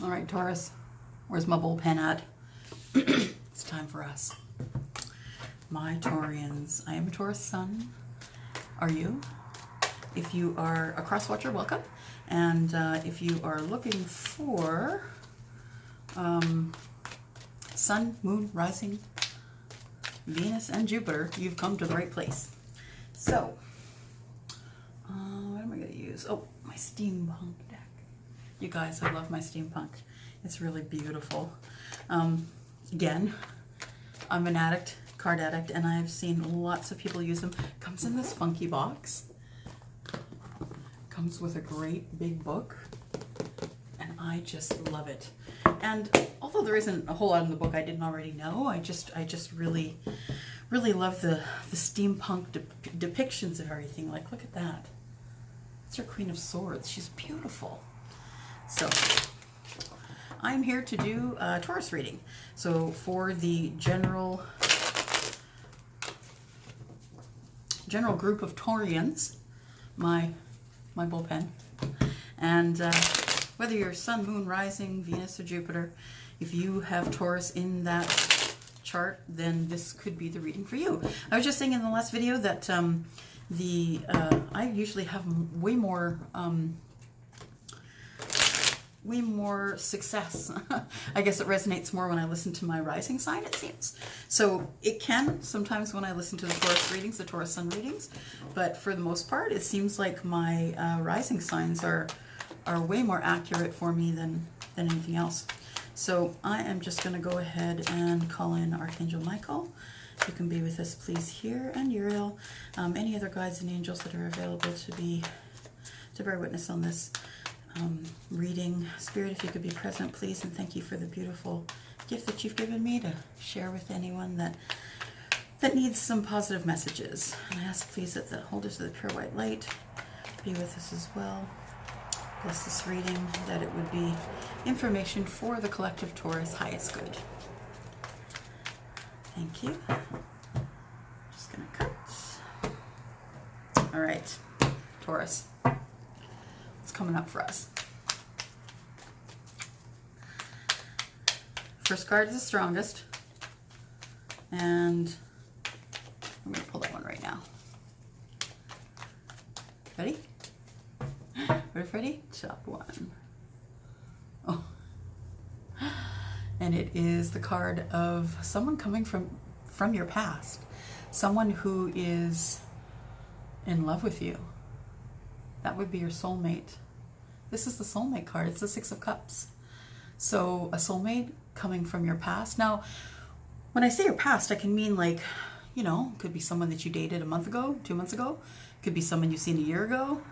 All right, Taurus, where's my bullpen at? It's time for us. My Taurians, I am a Taurus sun. Are you? If you are a cross watcher, welcome. And if you are looking for Sun, Moon, Rising, Venus, and Jupiter, you've come to the right place. So, what am I going to use? Oh, my steampunk deck. You guys, I love my steampunk. It's really beautiful. Again, I'm an addict, card addict, and I've seen lots of people use them. Comes in this funky box. Comes with a great big book, and I just love it. And although there isn't a whole lot in the book I didn't already know, I just really love the steampunk depictions of everything. Like, look at that. It's our Queen of Swords. She's beautiful. So I'm here to do a Taurus reading. So for the general group of Taurians, my bullpen, and whether you're Sun, Moon, Rising, Venus, or Jupiter, if you have Taurus in that chart, then this could be the reading for you. I was just saying in the last video that I usually have way more success. I guess it resonates more when I listen to my rising sign, it seems. So it can sometimes when I listen to the Taurus readings, the Taurus sun readings, but for the most part, it seems like my rising signs are way more accurate for me than anything else. So I am just going to go ahead and call in Archangel Michael. You can be with us, please, here, and Uriel. Any other guides and angels that are available to bear witness on this reading. Spirit, if you could be present, please, and thank you for the beautiful gift that you've given me to share with anyone that needs some positive messages. And I ask, please, that the holders of the pure white light be with us as well. Bless this reading, that it would be information for the collective Taurus highest good. Thank you. Just gonna cut. All right, Taurus. Coming up for us. First card is the strongest, and I'm going to pull that one right now. Ready? Ready? Top one. Oh, and it is the card of someone coming from your past, someone who is in love with you. That would be your soulmate. This is the soulmate card. It's the Six of Cups. So a soulmate coming from your past. Now, when I say your past, I can mean like, you know, could be someone that you dated a month ago, 2 months ago. Could be someone you've seen a year ago.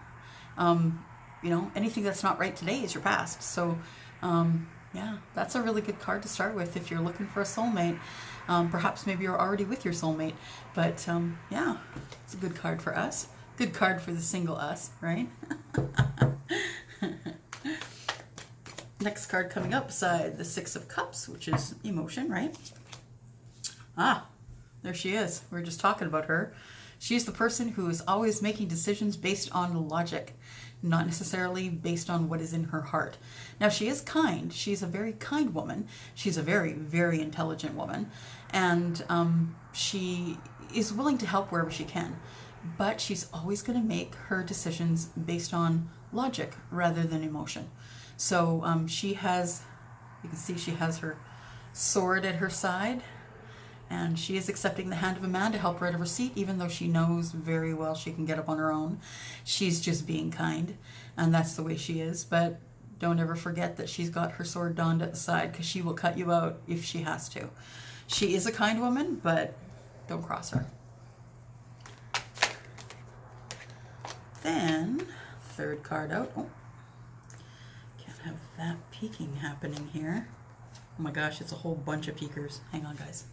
You know, anything that's not right today is your past. So, yeah, that's a really good card to start with if you're looking for a soulmate. Perhaps maybe you're already with your soulmate. But, yeah, it's a good card for us. Good card for the single us, right? Next card coming up beside the Six of Cups, which is emotion, right? Ah, there she is. We were just talking about her. She's the person who is always making decisions based on logic, not necessarily based on what is in her heart. Now, she is kind. She's a very kind woman. She's a very, very intelligent woman. And she is willing to help wherever she can. But she's always going to make her decisions based on logic rather than emotion. So she has, you can see she has her sword at her side, and she is accepting the hand of a man to help her out of her seat, even though she knows very well she can get up on her own. She's just being kind, and that's the way she is. But don't ever forget that she's got her sword donned at the side, because she will cut you out if she has to. She is a kind woman, but don't cross her. Then, third card out. Oh, can't have that peeking happening here. Oh my gosh, it's a whole bunch of peekers. Hang on, guys.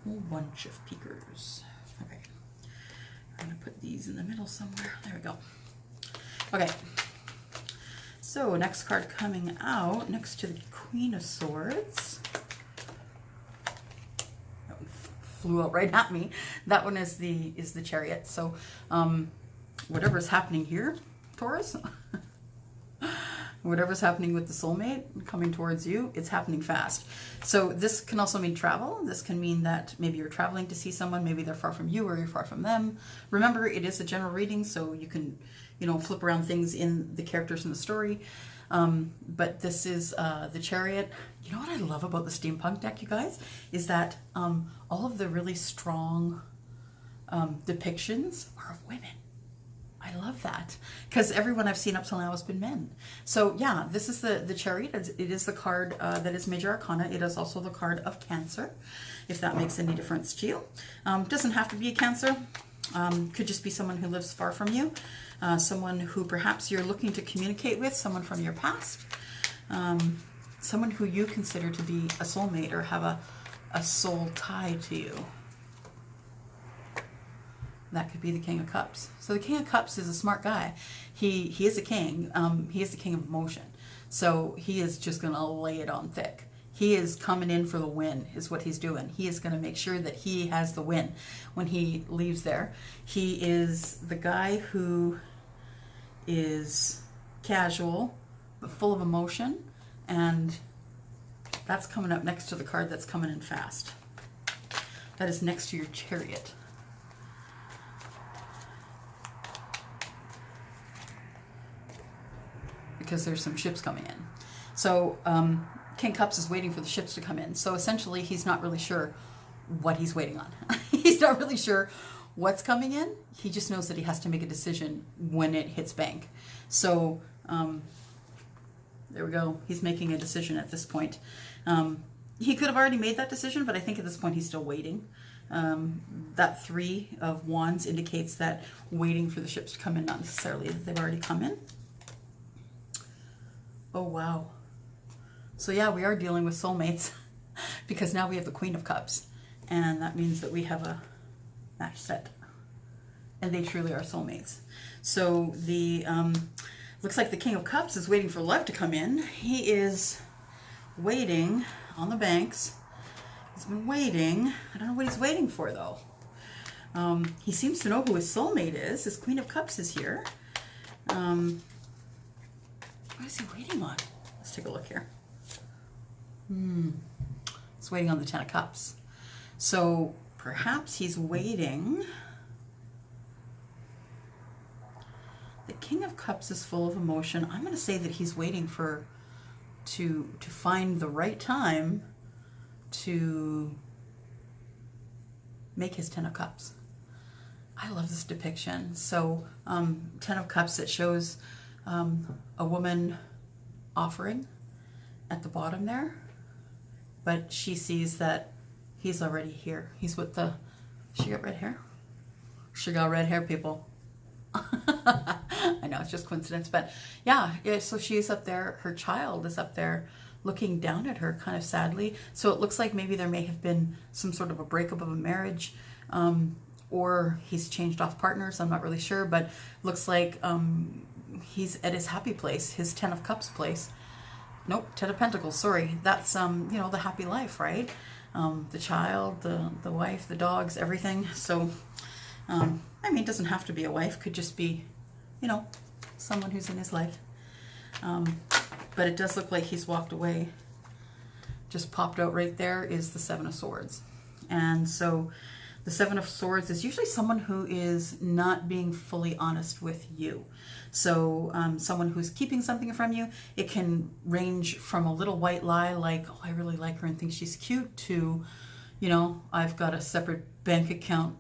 A whole bunch of peekers. Okay. I'm going to put these in the middle somewhere. There we go. Okay. So, next card coming out next to the Queen of Swords. That one flew out right at me. That one is the Chariot. So, whatever's happening here, Taurus, Whatever's happening with the soulmate coming towards you, it's happening fast. So this can also mean travel. This can mean that maybe you're traveling to see someone, maybe they're far from you or you're far from them. Remember, it is a general reading, so you can, you know, flip around things in the characters in the story. But this is the Chariot. You know what I love about the steampunk deck, you guys, is that all of the really strong depictions are of women. I love that, because everyone I've seen up till now has been men. So yeah, this is the Chariot. It is the card that is Major Arcana. It is also the card of Cancer, if that makes any difference to you. Doesn't have to be a Cancer. Could just be someone who lives far from you, someone who perhaps you're looking to communicate with, someone from your past, someone who you consider to be a soulmate or have a soul tie to you. That could be the King of Cups. So the King of Cups is a smart guy. He is a king. He is the king of emotion. So he is just going to lay it on thick. He is coming in for the win, is what he's doing. He is going to make sure that he has the win when he leaves there. He is the guy who is casual, but full of emotion. And that's coming up next to the card that's coming in fast. That is next to your Chariot. Because there's some ships coming in. So King Cups is waiting for the ships to come in. So essentially he's not really sure what he's waiting on. He's not really sure what's coming in. He just knows that he has to make a decision when it hits bank. So there we go. He's making a decision at this point. He could have already made that decision, but I think at this point he's still waiting. That 3 of Wands indicates that waiting for the ships to come in, not necessarily that they've already come in. Oh, wow. So yeah, we are dealing with soulmates because now we have the Queen of Cups. And that means that we have a match set. And they truly are soulmates. So the looks like the King of Cups is waiting for love to come in. He is waiting on the banks. He's been waiting. I don't know what he's waiting for, though. He seems to know who his soulmate is. His Queen of Cups is here. What is he waiting on? Let's take a look here. He's waiting on the 10 of Cups. So perhaps he's waiting. The King of Cups is full of emotion. I'm going to say that he's waiting for to find the right time to make his 10 of Cups. I love this depiction. So 10 of Cups, it shows a woman offering at the bottom there, but she sees that he's already here. He's with the, she got red hair? She got red hair, people. I know, it's just coincidence, but yeah, so she's up there, her child is up there looking down at her kind of sadly. So it looks like maybe there may have been some sort of a breakup of a marriage, or he's changed off partners, I'm not really sure, but looks like he's at his happy place, his 10 of Cups place. Nope, 10 of Pentacles, sorry. That's, you know, the happy life, right? The child, the wife, the dogs, everything. So, I mean, it doesn't have to be a wife. Could just be, you know, someone who's in his life. But it does look like he's walked away. Just popped out right there is the 7 of Swords. And so the 7 of Swords is usually someone who is not being fully honest with you. So someone who's keeping something from you. It can range from a little white lie like, oh, I really like her and think she's cute, to, you know, I've got a separate bank account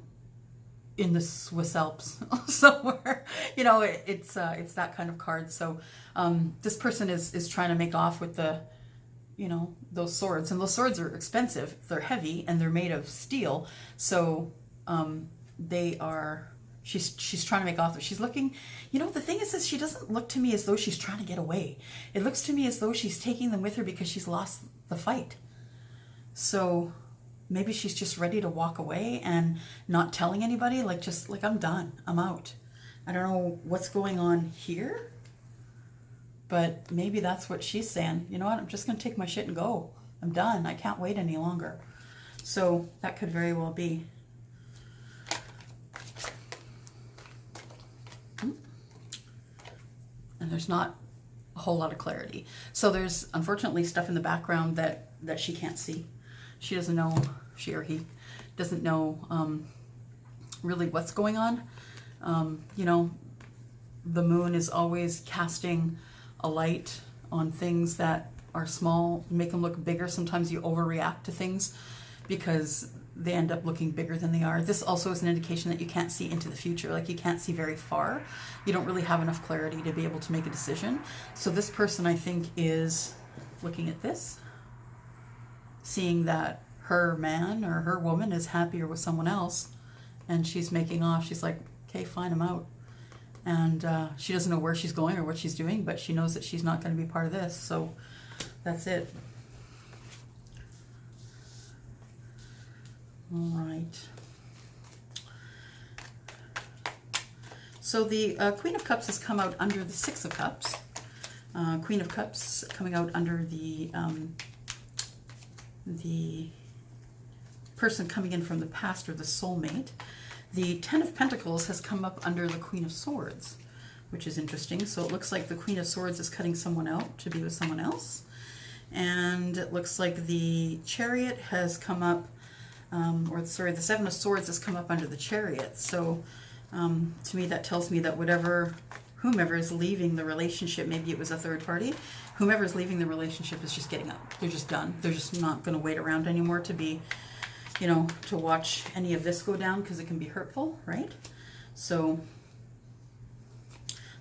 in the Swiss Alps somewhere. You know, it's that kind of card. So this person is trying to make off with the, you know, those swords. And those swords are expensive. They're heavy and they're made of steel. So they are, she's trying to make off. She's looking, you know, the thing is she doesn't look to me as though she's trying to get away. It looks to me as though she's taking them with her because she's lost the fight. So maybe she's just ready to walk away and not telling anybody, like, just like, I'm done, I'm out. I don't know what's going on here, but maybe that's what she's saying. You know what? I'm just going to take my shit and go. I'm done. I can't wait any longer. So that could very well be. And there's not a whole lot of clarity. So there's unfortunately stuff in the background that she can't see. She doesn't know, she or he doesn't know really what's going on. You know, the moon is always casting a light on things that are small, make them look bigger. Sometimes you overreact to things because they end up looking bigger than they are. This also is an indication that you can't see into the future. Like, you can't see very far. You don't really have enough clarity to be able to make a decision. So this person, I think, is looking at this, seeing that her man or her woman is happier with someone else, and she's making off. She's like, okay, fine, I'm out. And she doesn't know where she's going or what she's doing, but she knows that she's not going to be part of this. So that's it. All right. So the Queen of Cups has come out under the Six of Cups. Queen of Cups coming out under the person coming in from the past, or the soulmate. The Ten of Pentacles has come up under the Queen of Swords, which is interesting. So it looks like the Queen of Swords is cutting someone out to be with someone else. And it looks like the Chariot has come up, the Seven of Swords has come up under the Chariot. So to me, that tells me that whomever is leaving the relationship, maybe it was a third party, whomever is leaving the relationship is just getting up. They're just done. They're just not going to wait around anymore to be, you know, to watch any of this go down, because it can be hurtful, right? So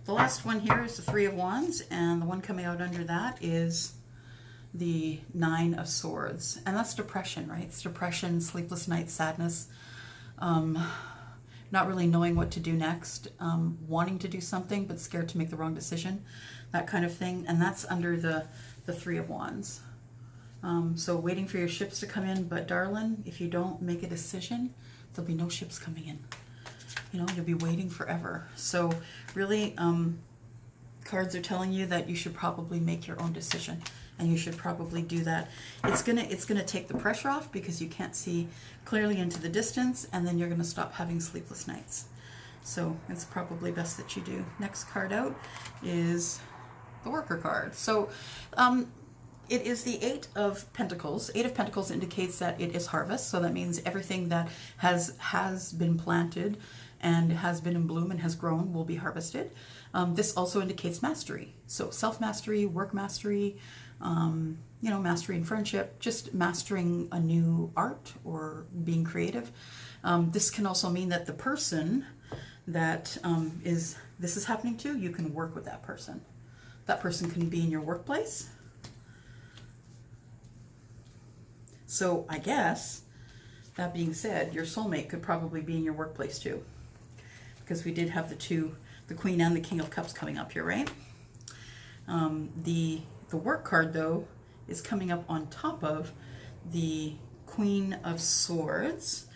the last one here is the Three of Wands, and the one coming out under that is the Nine of Swords. And that's depression, right? It's depression, sleepless nights, sadness, not really knowing what to do next, wanting to do something but scared to make the wrong decision, that kind of thing. And that's under the Three of Wands. So waiting for your ships to come in, but darling, if you don't make a decision, there'll be no ships coming in. You know, you'll be waiting forever. So really, cards are telling you that you should probably make your own decision, and you should probably do that. It's gonna take the pressure off, because you can't see clearly into the distance, and then you're gonna stop having sleepless nights. So it's probably best that you do. Next card out is the Worker card. So it is the Eight of Pentacles. Eight of Pentacles indicates that it is harvest. So that means everything that has been planted and has been in bloom and has grown will be harvested. This also indicates mastery. So self-mastery, work mastery, you know, mastery in friendship, just mastering a new art or being creative. This can also mean that the person that this is happening to, you can work with that person. That person can be in your workplace. So I guess, that being said, your soulmate could probably be in your workplace too, because we did have the Queen and the King of Cups coming up here, right? The Work card, though, is coming up on top of the Queen of Swords,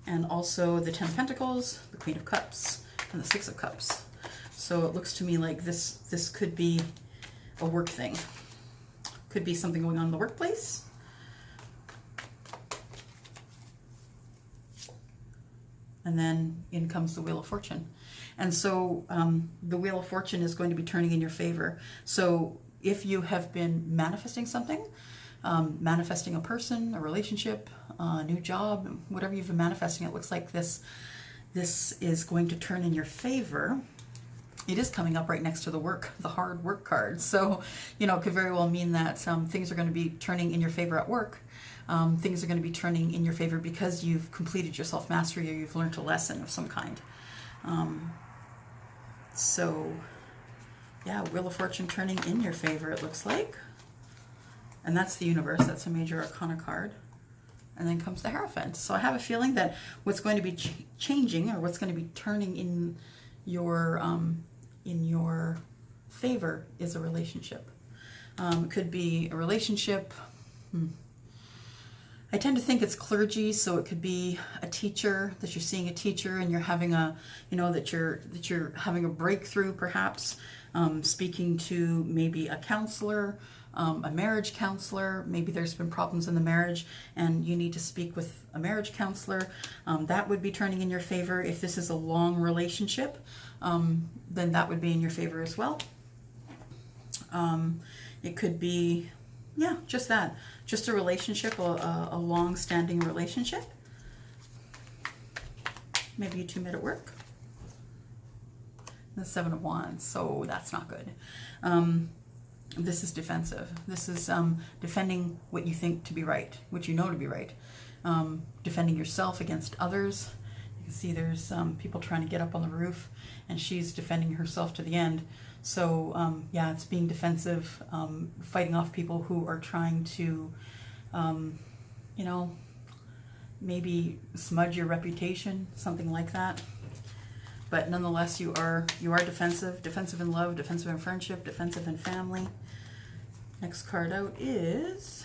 and also the Ten of Pentacles, the Queen of Cups, and the Six of Cups. So it looks to me like this could be a work thing. Could be something going on in the workplace. And then in comes the Wheel of Fortune. And so the Wheel of Fortune is going to be turning in your favor. So if you have been manifesting something, manifesting a person, a relationship, a new job, whatever you've been manifesting, it looks like this is going to turn in your favor. It is coming up right next to the hard work card. So, you know, it could very well mean that things are going to be turning in your favor at work. Things are going to be turning in your favor because you've completed your self-mastery, or you've learned a lesson of some kind. So, yeah, Wheel of Fortune turning in your favor, it looks like. And that's the Universe. That's a major arcana card. And then comes the Hierophant. So I have a feeling that what's going to be changing, or what's going to be turning in your favor, is a relationship. It could be a relationship. I tend to think it's clergy, so it could be a teacher, that you're seeing a teacher and you're having a, you know, that you're having a breakthrough, perhaps, speaking to maybe a counselor, a marriage counselor. Maybe there's been problems in the marriage and you need to speak with a marriage counselor. That would be turning in your favor. If this is a long relationship, then that would be in your favor as well. It could be, yeah, just that. Just a relationship, a long-standing relationship. Maybe you two met at work. The Seven of Wands, so that's not good. This is defensive. This is defending what you think to be right, what you know to be right. Defending yourself against others. You can see there's people trying to get up on the roof, and she's defending herself to the end. So yeah, it's being defensive, fighting off people who are trying to, you know, maybe smudge your reputation, something like that. But nonetheless, you are defensive, defensive in love, defensive in friendship, defensive in family. Next card out is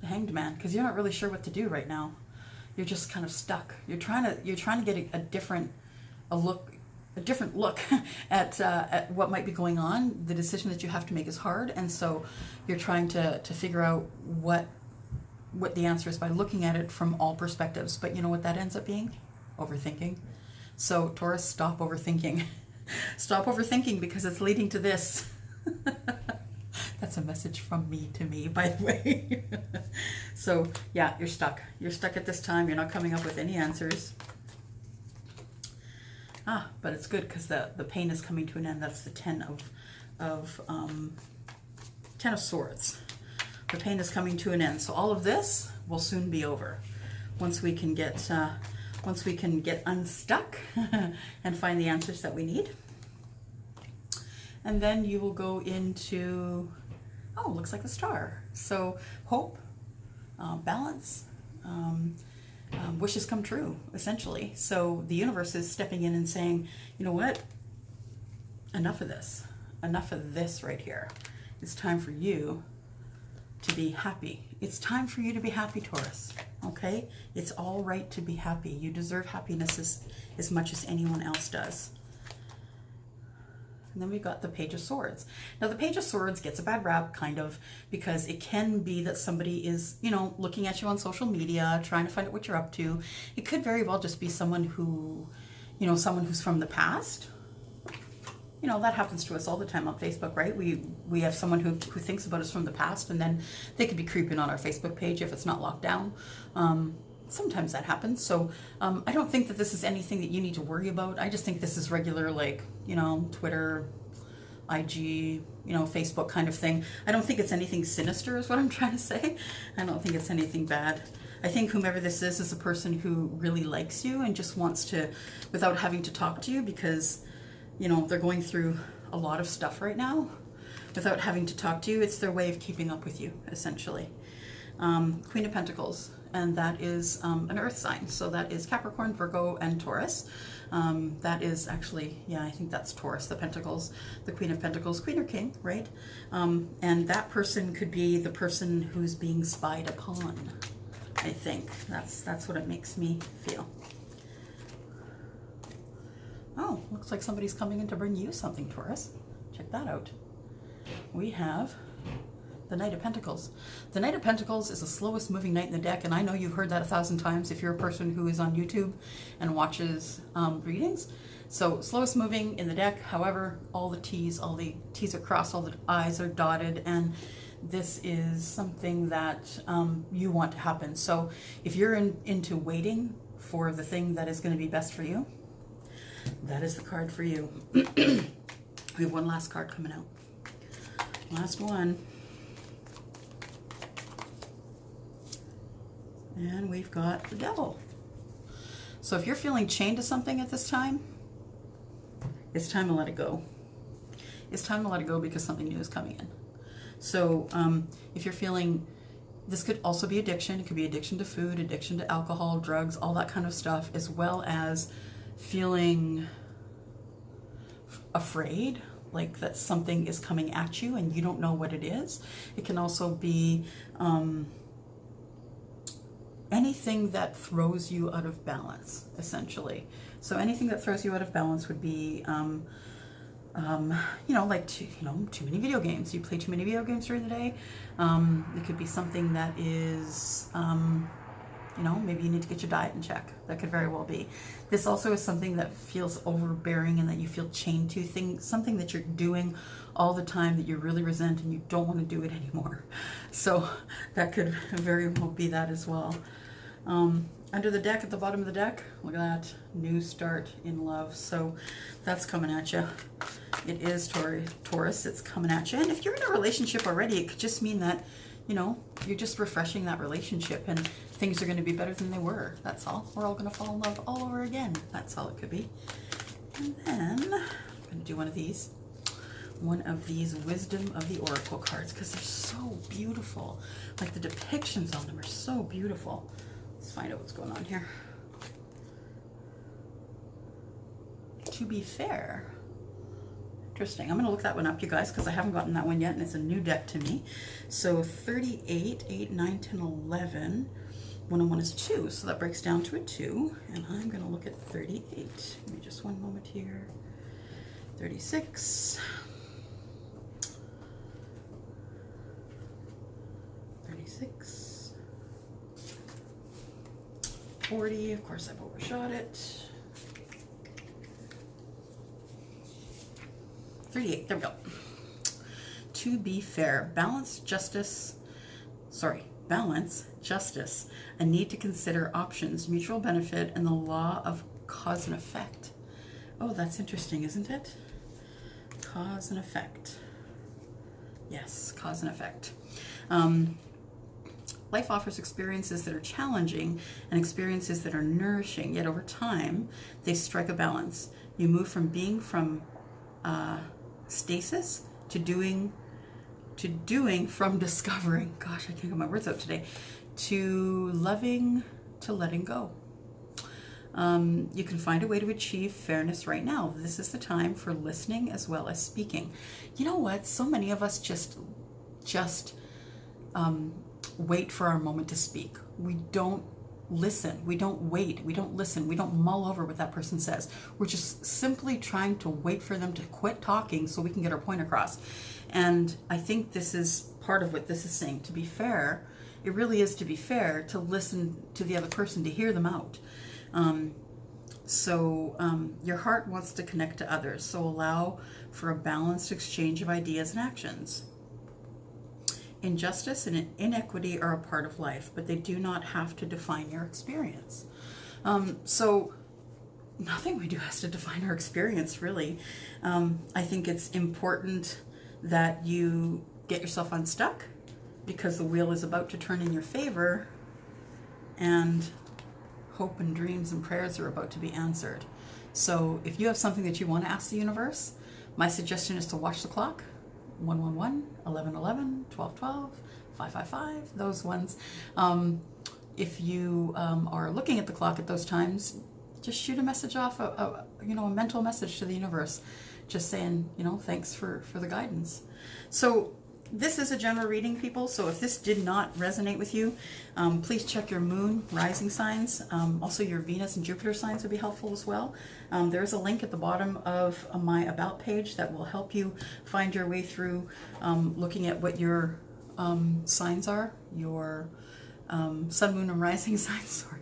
the Hanged Man, because you're not really sure what to do right now. You're just kind of stuck. You're trying to get a different look at what might be going on. The decision that you have to make is hard, and so you're trying to figure out what the answer is by looking at it from all perspectives. But you know what that ends up being? Overthinking. So Taurus, stop overthinking. Stop overthinking, because it's leading to this. That's a message from me to me, by the way. So yeah, you're stuck. You're stuck at this time. You're not coming up with any answers. But it's good, because the pain is coming to an end. That's the Ten of Swords. The pain is coming to an end. So all of this will soon be over once we can get unstuck and find the answers that we need. And then you will go into, oh, looks like a star. So hope, balance, wishes come true, essentially. So the universe is stepping in and saying, you know what? Enough of this. Enough of this right here. It's time for you to be happy. It's time for you to be happy, Taurus. Okay? It's all right to be happy. You deserve happiness as much as anyone else does. And then we've got the Page of Swords. Now, the Page of Swords gets a bad rap, kind of, because it can be that somebody is, you know, looking at you on social media, trying to find out what you're up to. It could very well just be someone who, you know, someone who's from the past. You know, that happens to us all the time on Facebook, right? We have someone who thinks about us from the past, and then they could be creeping on our Facebook page if it's not locked down. Sometimes that happens. So I don't think that this is anything that you need to worry about. I just think this is regular, like, you know, Twitter, IG, you know, Facebook kind of thing. I don't think it's anything sinister is what I'm trying to say. I don't think it's anything bad. I think whomever this is a person who really likes you and just wants to, without having to talk to you, because, you know, they're going through a lot of stuff right now. Without having to talk to you, it's their way of keeping up with you, essentially. Queen of Pentacles, and that is an earth sign. So that is Capricorn, Virgo, and Taurus. That is actually, yeah, I think that's Taurus, the Pentacles, the Queen of Pentacles, Queen or King, right? And that person could be the person who's being spied upon, I think. That's what it makes me feel. Oh, looks like somebody's coming in to bring you something, Taurus. Check that out. We have the Knight of Pentacles. The Knight of Pentacles is the slowest moving knight in the deck, and I know you've heard that 1,000 times if you're a person who is on YouTube and watches readings. So slowest moving in the deck. However, all the T's are crossed, all the I's are dotted, and this is something that you want to happen. So if you're into waiting for the thing that is going to be best for you, that is the card for you. We have one last card coming out. Last one. And we've got the Devil. So if you're feeling chained to something at this time, it's time to let it go. It's time to let it go, because something new is coming in. So if you're feeling, this could also be addiction. It could be addiction to food, addiction to alcohol, drugs, all that kind of stuff, as well as feeling afraid, like that something is coming at you and you don't know what it is. It can also be anything that throws you out of balance, essentially. So anything that throws you out of balance would be, you know, like too many video games. You play too many video games during the day. It could be something that is You know, maybe you need to get your diet in check. That could very well be. This also is something that feels overbearing and that you feel chained to, something that you're doing all the time that you really resent and you don't want to do it anymore. So that could very well be that as well. Under the deck, at the bottom of the deck, look at that, new start in love. So that's coming at you. It is Taurus, it's coming at you. And if you're in a relationship already, it could just mean that, you know, you're just refreshing that relationship and things are going to be better than they were. That's all. We're all going to fall in love all over again. That's all it could be. And then I'm going to do one of these Wisdom of the Oracle cards, because they're so beautiful. Like the depictions on them are so beautiful. Let's find out what's going on here. To be fair. Interesting. I'm going to look that one up, you guys, because I haven't gotten that one yet, and it's a new deck to me. So 38, 8, 9, 10, 11. 101 is 2, so that breaks down to a 2. And I'm going to look at 38. Give me just one moment here. 36. 36. 40. Of course, I've overshot it. 38, there we go. To be fair, balance, justice, a need to consider options, mutual benefit, and the law of cause and effect. Oh, that's interesting, isn't it? Cause and effect. Yes, cause and effect. Life offers experiences that are challenging and experiences that are nourishing, yet over time, they strike a balance. You move from being stasis to doing from discovering, gosh, I can't get my words out today, to loving, to letting go. You can find a way to achieve fairness right now. This is the time for listening as well as speaking. You know what? So many of us just wait for our moment to speak. We don't listen. We don't wait. We don't listen. We don't mull over what that person says. We're just simply trying to wait for them to quit talking so we can get our point across. And I think this is part of what this is saying. To be fair, it really is to be fair to listen to the other person, to hear them out. Your heart wants to connect to others, so allow for a balanced exchange of ideas and actions. Injustice and inequity are a part of life, but they do not have to define your experience. So nothing we do has to define our experience, really. I think it's important that you get yourself unstuck, because the wheel is about to turn in your favor, and hope and dreams and prayers are about to be answered. So if you have something that you want to ask the universe, my suggestion is to watch the clock. 111, 1111, 1212, 555, those ones. If you are looking at the clock at those times, just shoot a message off, a mental message to the universe, just saying, thanks for the guidance. So this is a general reading, people. So if this did not resonate with you, please check your moon, rising signs. Also your Venus and Jupiter signs would be helpful as well. There's a link at the bottom of my About page that will help you find your way through looking at what your signs are, your sun, moon, and rising signs. Sorry.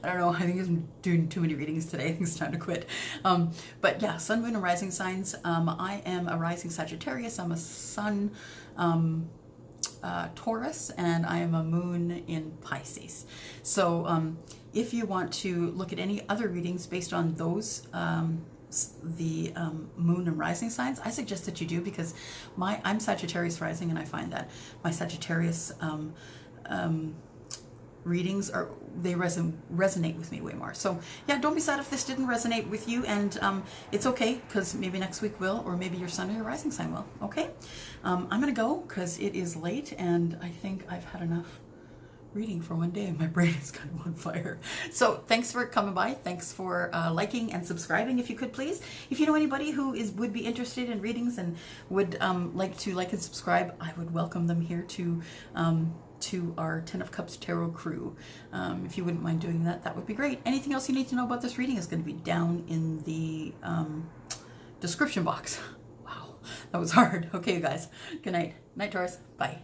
I don't know. I think I'm doing too many readings today. I think it's time to quit. But yeah, sun, moon, and rising signs. I am a rising Sagittarius. I'm a sun Taurus, and I am a moon in Pisces. So if you want to look at any other readings based on those, the moon and rising signs, I suggest that you do, because I'm Sagittarius rising, and I find that my Sagittarius readings resonate with me way more. So yeah, don't be sad if this didn't resonate with you, and it's okay, because maybe next week will, or maybe your sun or your rising sign will. Okay, I'm gonna go because it is late, and I think I've had enough reading for one day, and my brain is kind of on fire. So thanks for coming by. Thanks for liking and subscribing, if you could please. If you know anybody who would be interested in readings and would like to like and subscribe, I would welcome them here to our 10 of Cups Tarot crew. If you wouldn't mind doing that, that would be great. Anything else you need to know about this reading is going to be down in the description box. Wow, that was hard. Okay, you guys. Good night. Night, Taurus. Bye.